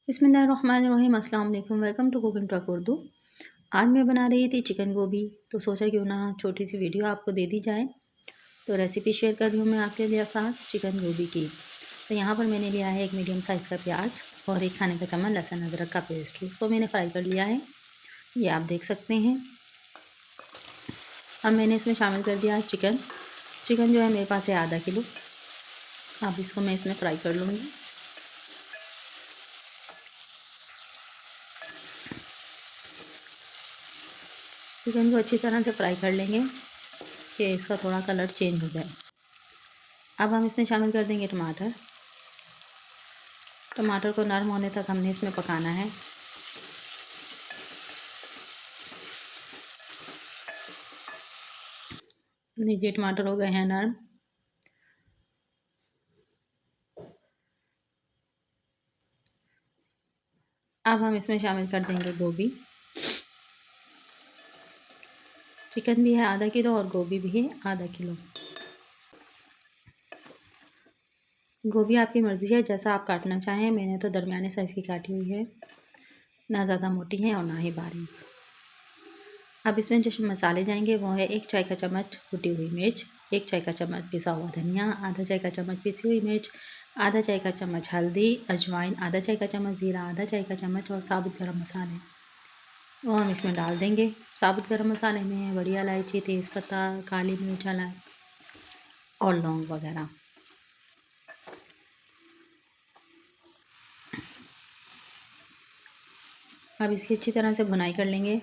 बिस्मिल्लाहिर्रहमानिर्रहीम, अस्सलाम वालेकुम। Welcome to cooking truck Urdu. आज मैं बना रही थी चिकन गोभी, तो सोचा क्यों ना छोटी सी वीडियो आपको दे दी जाए। तो रेसिपी शेयर कर रही हूँ मैं आपके लिए साथ चिकन गोभी की। तो यहाँ पर मैंने लिया है एक मीडियम साइज़ का प्याज और एक खाने का चम्मच लहसुन अदरक का पेस्ट, उसको मैंने फ्राई कर लिया है, ये आप देख सकते हैं। अब मैंने इसमें शामिल कर दिया चिकन। चिकन जो है मेरे पास है आधा किलो। अब इसको मैं इसमें फ्राई कर लूँगी। चिकन को अच्छी तरह से फ्राई कर लेंगे कि इसका थोड़ा कलर चेंज हो जाए। अब हम इसमें शामिल कर देंगे टमाटर। टमाटर को नरम होने तक हमने इसमें पकाना है। लीजिए टमाटर हो गए हैं नरम। अब हम इसमें शामिल कर देंगे गोभी। चिकन भी है आधा किलो और गोभी भी है आधा किलो। गोभी आपकी मर्ज़ी है, जैसा आप काटना चाहें। मैंने तो दरमियाने साइज़ की काटी हुई है, ना ज़्यादा मोटी है और ना ही बारीक। अब इसमें जो मसाले जाएंगे वो है 1 चाय का चम्मच कुटी हुई मिर्च, 1 चाय का चम्मच पिसा हुआ धनिया, आधा चाय का चम्मच पिसी हुई मिर्च, आधा चाय का चम्मच हल्दी, अजवाइन, आधा चाय का चम्मच ज़ीरा, आधा चाय का चम्मच और साबुत गरम मसाले वो हम इसमें डाल देंगे। साबुत गरम मसाले में बड़ी इलायची, तेज़पत्ता, काली मिर्च और लौंग वगैरह। अब इसकी अच्छी तरह से भुनाई कर लेंगे,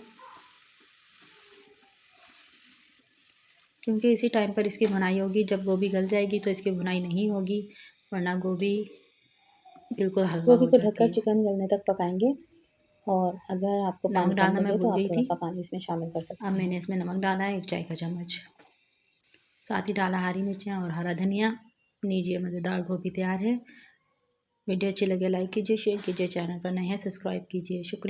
क्योंकि इसी टाइम पर इसकी भुनाई होगी। जब गोभी गल जाएगी तो इसकी भुनाई नहीं होगी, वरना गोभी बिल्कुल हलवा गोभी हो को जाती ढककर है। चिकन गलने तक पकाएंगे। और अगर आपको नमक पानी कम डालना मैं लगे तो भूल आप गई थोड़ा थी। सा पानी इसमें शामिल कर अब सकते हैं। मैंने इसमें नमक डाला है 1 चाय का चम्मच, साथ ही डाला हरी मिर्चें और हरा धनिया। लीजिए मज़ेदार गोभी तैयार है। वीडियो अच्छी लगे लाइक कीजिए, शेयर कीजिए, चैनल पर नए हैं सब्सक्राइब कीजिए। शुक्रिया।